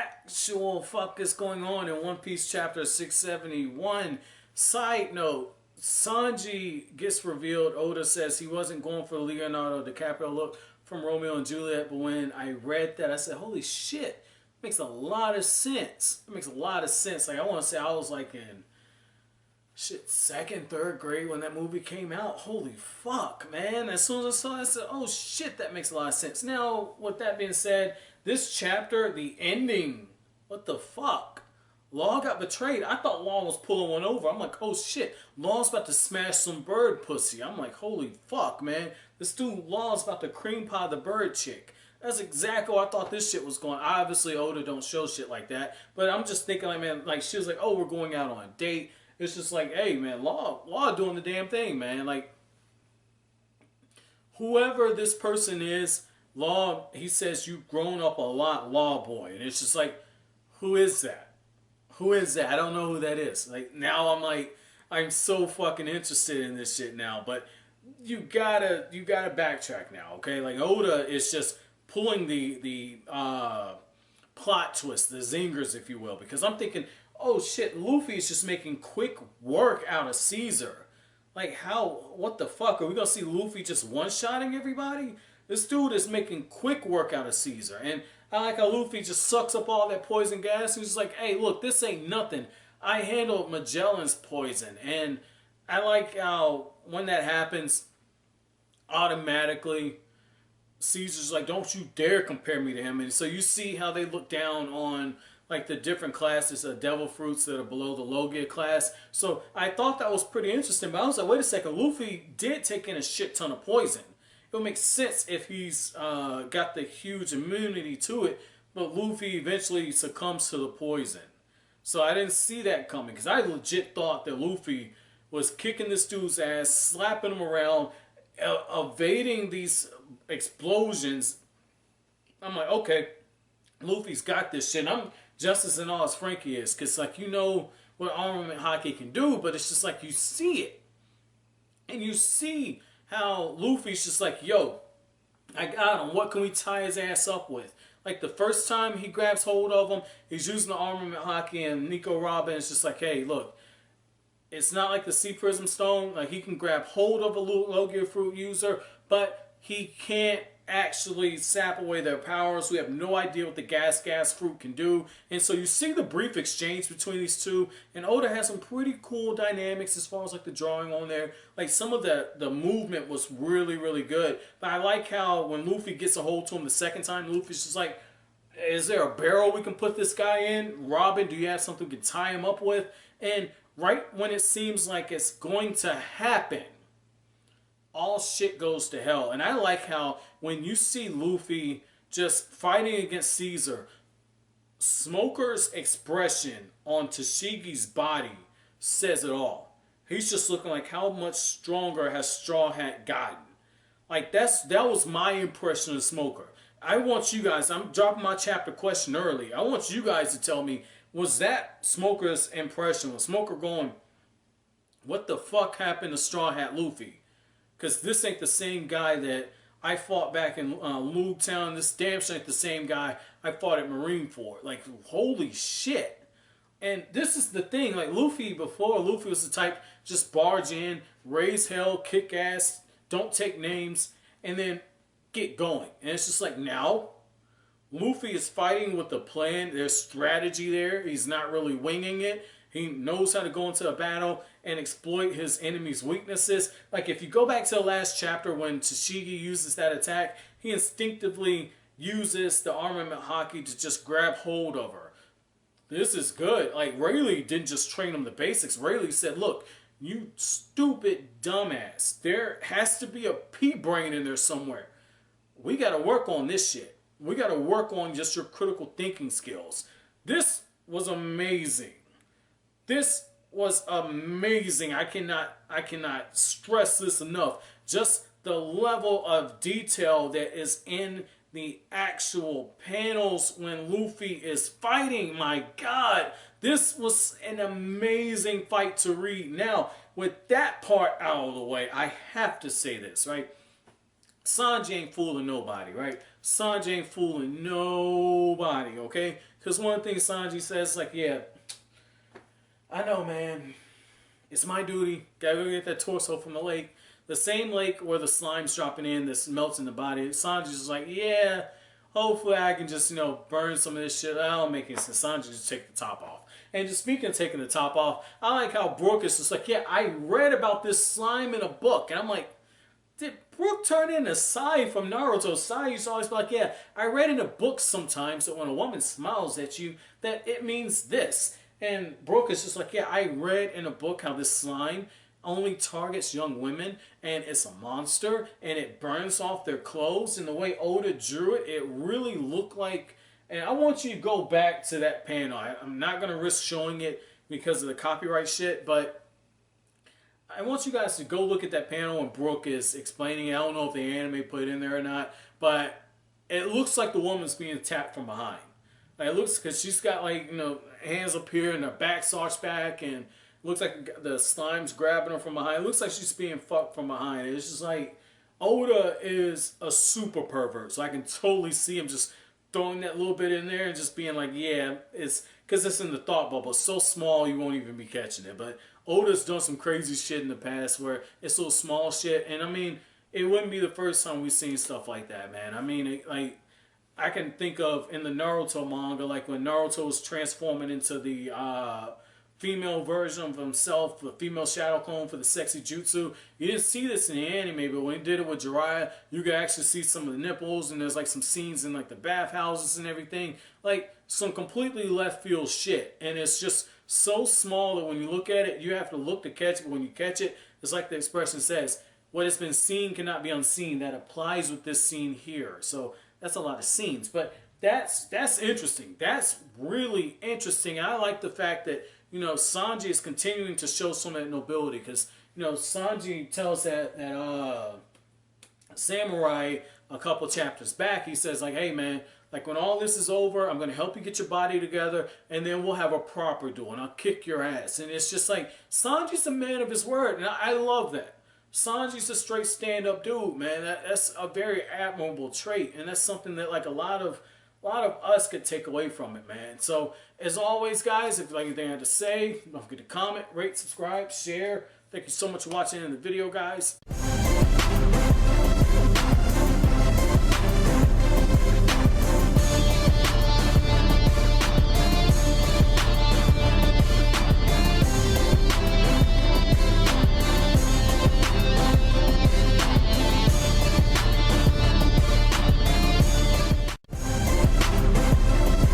actual fuck is going on in One Piece chapter 671. Side note, Sanji gets revealed. Oda says he wasn't going for the Leonardo DiCaprio look from Romeo and Juliet, but when I read that, I said, holy shit, it makes a lot of sense. It makes a lot of sense. Like, I want to say I was like in shit, second, third grade when that movie came out. Holy fuck, man. As soon as I saw it, I said, oh shit, that makes a lot of sense. Now, with that being said, this chapter, the ending, what the fuck? Law got betrayed. I thought Law was pulling one over. I'm like, oh shit, Law's about to smash some bird pussy. I'm like, holy fuck, man. This dude Law's about to cream pie the bird chick. That's exactly what I thought this shit was going. Obviously, Oda don't show shit like that. But I'm just thinking, like, man, like, she was like, oh, we're going out on a date. It's just like, hey, man, Law doing the damn thing, man. Like, whoever this person is, Law, he says, you've grown up a lot, Law boy. And it's just like, who is that? Who is that? I don't know who that is. Like, now I'm like, I'm so fucking interested in this shit now. But you gotta backtrack now, okay? Like, Oda is just pulling the plot twist, the zingers, if you will. Because I'm thinking, oh shit, Luffy is just making quick work out of Caesar. Like, how, what the fuck? Are we gonna see Luffy just one-shotting everybody? This dude is making quick work out of Caesar. And I like how Luffy just sucks up all that poison gas. He's just like, hey, look, this ain't nothing. I handled Magellan's poison. And I like how when that happens, automatically, Caesar's like, don't you dare compare me to him. And so you see how they look down on like the different classes of devil fruits that are below the Logia class. So I thought that was pretty interesting. But I was like, wait a second, Luffy did take in a shit ton of poison. It would make sense if he's got the huge immunity to it, but Luffy eventually succumbs to the poison. So I didn't see that coming, because I legit thought that Luffy was kicking this dude's ass, slapping him around, evading these explosions. I'm like, okay, Luffy's got this shit. I'm just as in awe as Frankie is, because like, you know what armament hockey can do, but it's just like you see it. And you see how Luffy's just like, yo, I got him. What can we tie his ass up with? Like the first time he grabs hold of him, he's using the armament hockey, and Nico Robin is just like, hey, look, it's not like the Sea Prism Stone. Like, he can grab hold of a Logia fruit user, but he can't actually sap away their powers. We have no idea what the gas fruit can do. And so you see the brief exchange between these two, and Oda has some pretty cool dynamics as far as like the drawing on there. Like, some of the movement was really, really good. But I like how when Luffy gets a hold to him the second time, Luffy's just like, is there a barrel we can put this guy in? Robin, do you have something we can tie him up with? And right when it seems like it's going to happen, all shit goes to hell. And I like how when you see Luffy just fighting against Caesar, Smoker's expression on Tashigi's body says it all. He's just looking like, how much stronger has Straw Hat gotten? Like, that was my impression of Smoker. I want you guys, I'm dropping my chapter question early. I want you guys to tell me, was that Smoker's impression? Was Smoker going, what the fuck happened to Straw Hat Luffy? Because this ain't the same guy that I fought back in Town. This damn sure ain't the same guy I fought at Marineford. Like, holy shit. And this is the thing. Like, Luffy, before, Luffy was the type, just barge in, raise hell, kick ass, don't take names, and then get going. And it's just like, now, Luffy is fighting with a plan. There's strategy there. He's not really winging it. He knows how to go into a battle and exploit his enemy's weaknesses. Like, if you go back to the last chapter when Tashigi uses that attack, he instinctively uses the armament hockey to just grab hold of her. This is good. Like, Rayleigh didn't just train him the basics. Rayleigh said, look, you stupid dumbass, there has to be a pea-brain in there somewhere. We got to work on this shit. We got to work on just your critical thinking skills. This was amazing. This was amazing. I cannot stress this enough. Just the level of detail that is in the actual panels when Luffy is fighting. My God, this was an amazing fight to read. Now, with that part out of the way, I have to say this, right? Sanji ain't fooling nobody, right? Sanji ain't fooling nobody, okay? Because one thing Sanji says, like, yeah, I know, man. It's my duty. Gotta go get that torso from the lake. The same lake where the slime's dropping in that's melting the body. Sanji's just like, yeah, hopefully I can just, burn some of this shit. I don't make any sense. Sanji just take the top off. And just speaking of taking the top off, I like how Brook is just like, yeah, I read about this slime in a book. And I'm like, did Brook turn into Sai from Naruto? Sai used to always be like, yeah, I read in a book sometimes that when a woman smiles at you, that it means this. And Brook is just like, yeah, I read in a book how this slime only targets young women, and it's a monster, and it burns off their clothes. And the way Oda drew it, it really looked like, and I want you to go back to that panel. I'm not going to risk showing it because of the copyright shit, but I want you guys to go look at that panel when Brook is explaining it. I don't know if the anime put it in there or not, but it looks like the woman's being tapped from behind. Like, it looks, because she's got, like, hands up here and her back's arched back, and looks like the slime's grabbing her from behind. It looks like she's being fucked from behind. It's just like, Oda is a super pervert, so I can totally see him just throwing that little bit in there and just being like, yeah, it's because it's in the thought bubble. It's so small you won't even be catching it. But Oda's done some crazy shit in the past where it's little small shit, and I mean, it wouldn't be the first time we've seen stuff like that, man. I mean, I can think of in the Naruto manga, like when Naruto was transforming into the female version of himself, the female shadow clone for the sexy jutsu. You didn't see this in the anime, but when he did it with Jiraiya, you could actually see some of the nipples, and there's like some scenes in like the bathhouses and everything. Like some completely left field shit. And it's just so small that when you look at it, you have to look to catch it. But when you catch it, it's like the expression says, what has been seen cannot be unseen. That applies with this scene here. So that's a lot of scenes. But that's interesting. That's really interesting. I like the fact that, Sanji is continuing to show some of that nobility, because, Sanji tells that samurai a couple chapters back, he says, like, hey, man, like, when all this is over, I'm going to help you get your body together, and then we'll have a proper duel, and I'll kick your ass. And it's just like, Sanji's a man of his word, and I love that. Sanji's a straight stand-up dude, man. That's a very admirable trait, and that's something that, like, a lot of us could take away from it, man. So, as always, guys, if you like anything I have to say, don't forget to comment, rate, subscribe, share. Thank you so much for watching the video, guys.